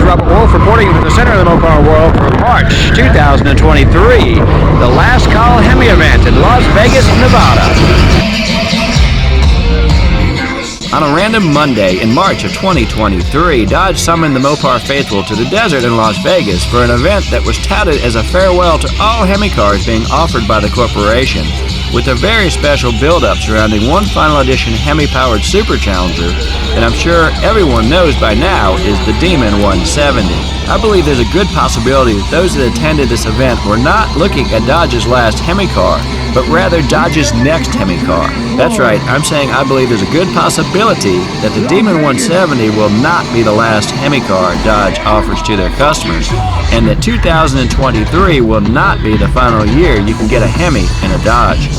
Robert Wolf reporting from the center of the Mopar world for March 2023, the last call Hemi event in Las Vegas, Nevada. On a random Monday in March of 2023, Dodge summoned the Mopar faithful to the desert in Las Vegas for an event that was touted as a farewell to all Hemi cars being offered by the corporation, with a very special build-up surrounding one final edition Hemi-powered Super Challenger that I'm sure everyone knows by now is the Demon 170. I believe there's a good possibility that those that attended this event were not looking at Dodge's last Hemi car, but rather Dodge's next Hemi car. That's right, I'm saying I believe there's a good possibility that the Demon 170 will not be the last Hemi car Dodge offers to their customers, and that 2023 will not be the final year you can get a Hemi and a Dodge.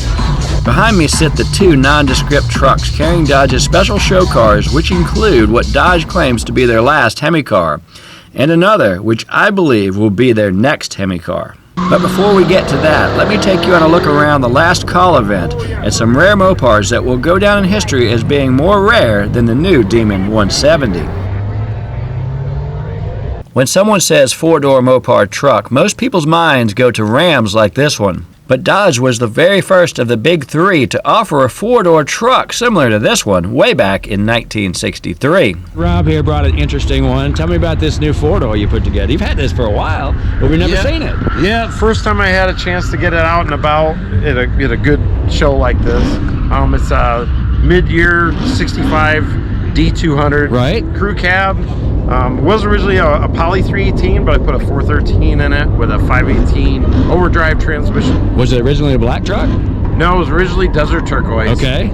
Behind me sit the two nondescript trucks carrying Dodge's special show cars, which include what Dodge claims to be their last Hemi car, and another which I believe will be their next Hemi car. But before we get to that, let me take you on a look around the last call event at some rare Mopars that will go down in history as being more rare than the new Demon 170. When someone says four-door Mopar truck, most people's minds go to Rams like this one. But Dodge was the very first of the big three to offer a four-door truck similar to this one way back in 1963. Rob here brought an interesting one. Tell me about this new four-door you put together. You've had this for a while, but we've never seen it. Yeah, first time I had a chance to get it out and about at a good show like this. It's a mid-year 65 D200 crew cab. It was originally a Poly 318, but I put a 413 in it with a 518 overdrive transmission. Was it originally a black truck? No, it was originally desert turquoise. Okay.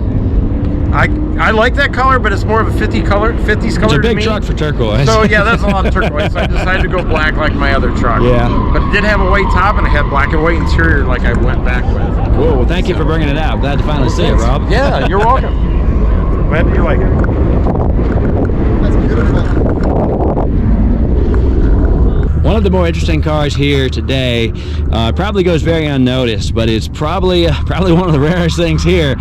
I like that color, but it's more of a 50s color It's a big truck for turquoise. So yeah, that's a lot of turquoise. So I decided to go black like my other truck. Yeah. But it did have a white top and it had black and white interior like I went back with. Cool. Well, thank you for bringing it out. Glad to finally see it, Rob. Yeah, you're welcome. Glad you like it. That's beautiful. One of the more interesting cars here today probably goes very unnoticed, but it's probably one of the rarest things here.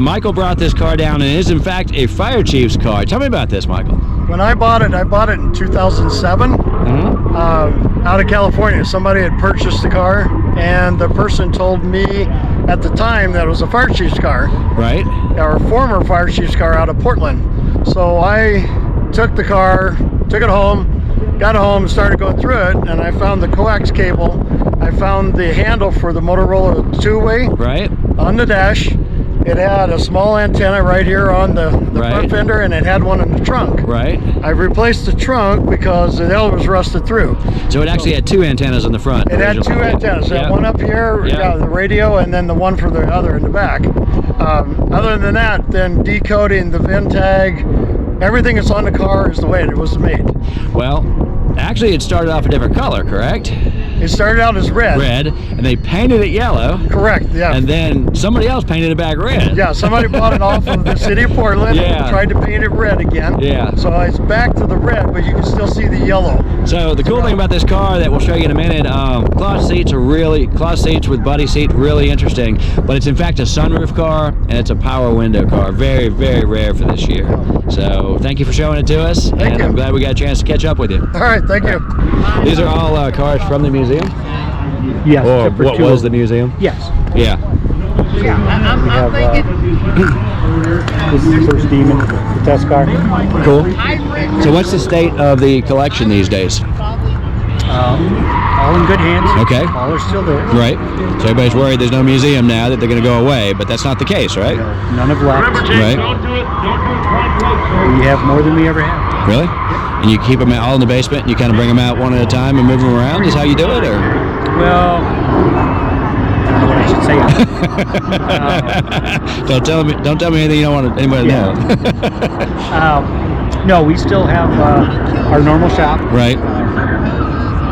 Michael brought this car down, and it is in fact a fire chief's car. Tell me about this, Michael. When I bought it in 2007 out of California. Somebody had purchased the car, and the person told me at the time that it was a fire chief's car. Right. Our former fire chief's car out of Portland. So I took the car, took it home, got home, started going through it, and I found the coax cable. I found the handle for the Motorola two-way on the dash. It had a small antenna right here on the front fender, and it had one in the trunk. Right. I replaced the trunk because the L was rusted through. So it actually had two antennas on the front. It had two antennas. Yep. One up here, the radio, and then the one for the other in the back. Other than that, then decoding the VIN tag, everything that's on the car is the way it was made. Well, actually it started off a different color, correct? It started out as red. Red, and they painted it yellow. Correct, yeah. And then somebody else painted it back red. Yeah, somebody bought it off of the city of Portland and tried to paint it red again. Yeah. So it's back to the red, but you can still see the yellow. So the cool thing about this car that we'll show you in a minute, cloth seats with buddy seat, really interesting. But it's in fact a sunroof car, and it's a power window car. Very, very rare for this year. So thank you for showing it to us. Thank you. I'm glad we got a chance to catch up with you. All right, thank you. These are all cars from the museum? Yes. Or what was the museum? Yes. Yeah. We have this is the first Demon, the test car. Cool. So what's the state of the collection these days? All in good hands. Okay. All are still there. Right. So everybody's worried there's no museum now, that they're going to go away, but that's not the case, right? None have left. Right. We have more than we ever have. Really? And you keep them all in the basement, and you kind of bring them out one at a time and move them around? Is how you do it, or? Well, I don't know what I should say. Don't tell me anything you don't want anybody to know. No, we still have our normal shop. Right.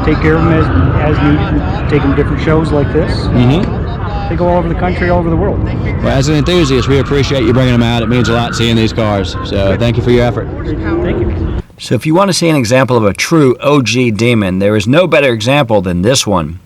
Take care of them as needed. Take them to different shows like this. Mm-hmm. They go all over the country, all over the world. Well, as an enthusiast, we appreciate you bringing them out. It means a lot seeing these cars. So thank you for your effort. Thank you. So if you want to see an example of a true OG Demon, there is no better example than this one.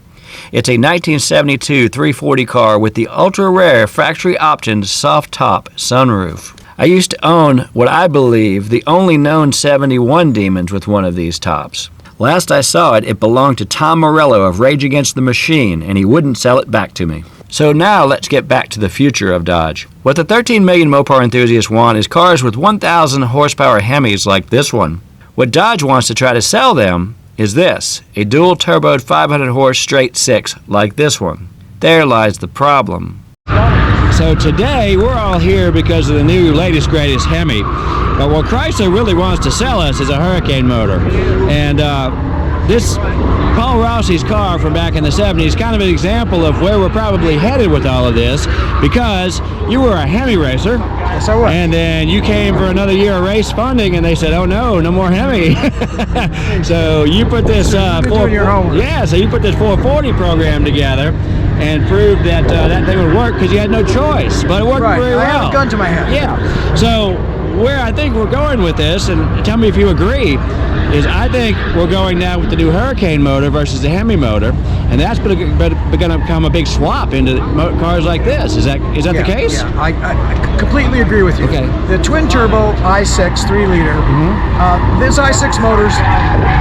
It's a 1972 340 car with the ultra-rare factory-optioned soft-top sunroof. I used to own what I believe the only known 71 Demons with one of these tops. Last I saw it, it belonged to Tom Morello of Rage Against the Machine, and he wouldn't sell it back to me. So now let's get back to the future of Dodge. What the 13 million Mopar enthusiasts want is cars with 1,000 horsepower Hemis like this one. What Dodge wants to try to sell them is this, a dual-turboed 500 horse straight six like this one. There lies the problem. So today we're all here because of the new latest greatest Hemi. But what Chrysler really wants to sell us is a Hurricane motor. And this Paul Rossi's car from back in the 70s is kind of an example of where we're probably headed with all of this, because you were a Hemi racer. Yes, I was. And then you came for another year of race funding, and they said, "Oh no more Hemi." So you put this so you put this 440 program together and proved that that thing would work because you had no choice. But it worked very well. I had a gun to my head. Yeah. So where I think we're going with this, and tell me if you agree, is I think we're going now with the new Hurricane motor versus the Hemi motor, and that's going to become a big swap into cars like this. Is that the case? Yeah, I completely agree with you. Okay. The twin turbo i6 3-liter, these i6 motors,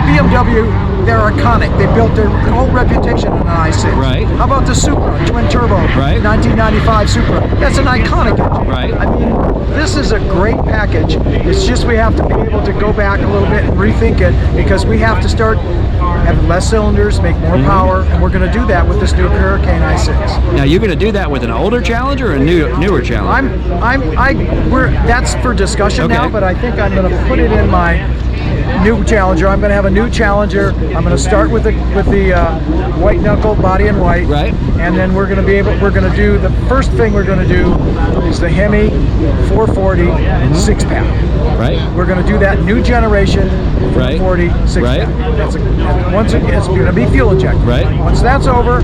BMW, they're iconic. They built their whole reputation on an i6. Right. How about the Supra, twin turbo, Right. 1995 Supra? That's an iconic engine. Right. I mean, this is a great package. It's just we have to be able to go back a little bit and rethink it, because we have to start having less cylinders, make more power, and we're going to do that with this new Hurricane i6. Now you're going to do that with an older Challenger or a newer Challenger? That's for discussion now, Okay. but I think I'm going to put it in my new Challenger. I'm going to have a new Challenger. I'm going to start with the white knuckle body in white, Right. and then we're going to do the first thing we're going to do is the Hemi 440 6-pack. Right. We're going to do that new generation 440 6-pack. Right. Once it's going to be fuel injected. Right. Once that's over,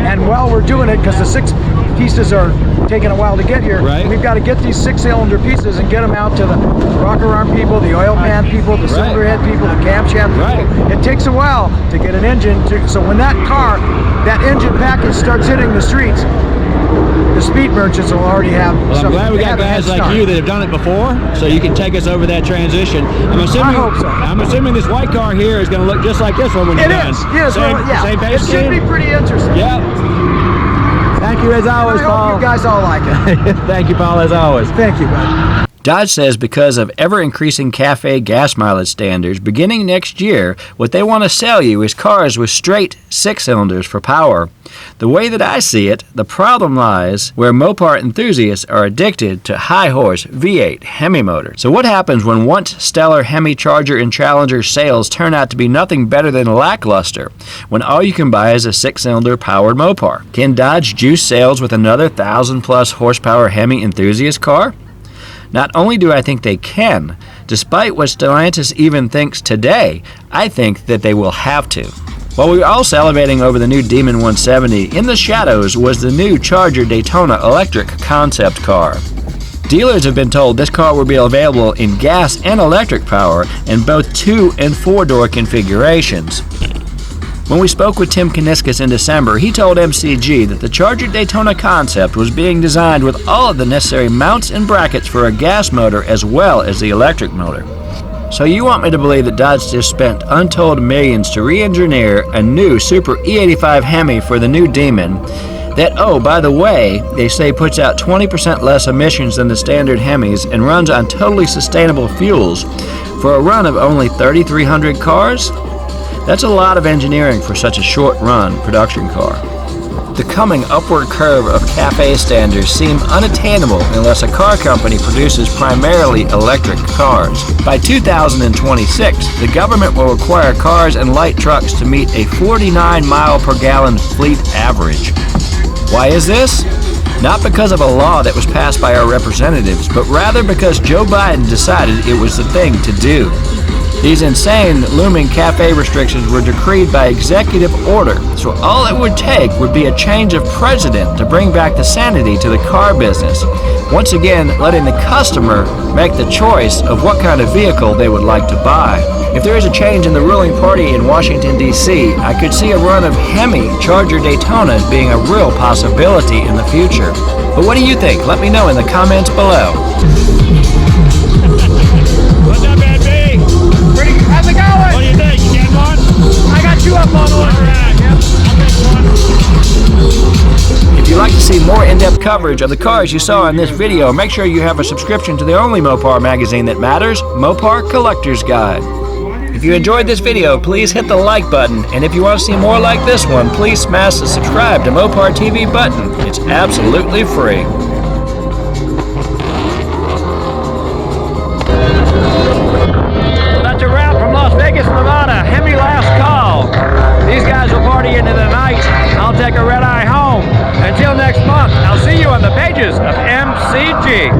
and while we're doing it, because the 6 pieces are taking a while to get here, Right. we've got to get these 6-cylinder pieces and get them out to the rocker arm people, the oil pan people, the cylinder head people, the camshaft people. Right. It takes a while to get an engine so when that engine package starts hitting the streets, the speed merchants will already have. Well, I'm glad we got guys like you that have done it before, so you can take us over that transition. I hope so. I'm assuming this white car here is going to look just like this one when you're done. Yes, Same base it should be pretty interesting. Yeah. Thank you as always, I Paul. hope you guys all like it. Thank you, Paul, as always. Thank you, bud. Dodge says because of ever-increasing CAFE gas mileage standards, beginning next year, what they want to sell you is cars with straight 6-cylinders for power. The way that I see it, the problem lies where Mopar enthusiasts are addicted to high-horse V8 Hemi motors. So what happens when once stellar Hemi Charger and Challenger sales turn out to be nothing better than lackluster, when all you can buy is a 6-cylinder powered Mopar? Can Dodge juice sales with another 1,000-plus horsepower Hemi enthusiast car? Not only do I think they can, despite what Stellantis even thinks today, I think that they will have to. While we were all salivating over the new Demon 170, in the shadows was the new Charger Daytona electric concept car. Dealers have been told this car will be available in gas and electric power in both 2- and 4-door configurations. When we spoke with Tim Kaniskis in December, he told MCG that the Charger Daytona concept was being designed with all of the necessary mounts and brackets for a gas motor as well as the electric motor. So you want me to believe that Dodge just spent untold millions to re-engineer a new Super E85 Hemi for the new Demon that, oh, by the way, they say puts out 20% less emissions than the standard Hemis and runs on totally sustainable fuels for a run of only 3,300 cars? That's a lot of engineering for such a short-run production car. The coming upward curve of CAFE standards seem unattainable unless a car company produces primarily electric cars. By 2026, the government will require cars and light trucks to meet a 49 mile per gallon fleet average. Why is this? Not because of a law that was passed by our representatives, but rather because Joe Biden decided it was the thing to do. These insane, looming CAFE restrictions were decreed by executive order, so all it would take would be a change of president to bring back the sanity to the car business, once again letting the customer make the choice of what kind of vehicle they would like to buy. If there is a change in the ruling party in Washington, D.C., I could see a run of Hemi Charger Daytonas being a real possibility in the future. But what do you think? Let me know in the comments below. What's up, Ed B? How's it going? What do you think? coverage of the cars you saw in this video, make sure you have a subscription to the only Mopar magazine that matters, Mopar Collector's Guide. If you enjoyed this video, please hit the like button, and if you want to see more like this one, please smash the subscribe to Mopar TV button. It's absolutely free. That's a wrap from Las Vegas, Nevada. Hemi last call. These guys will party into the night. I'll take a red eye home. Until next month, I'll see you on the pages of MCG.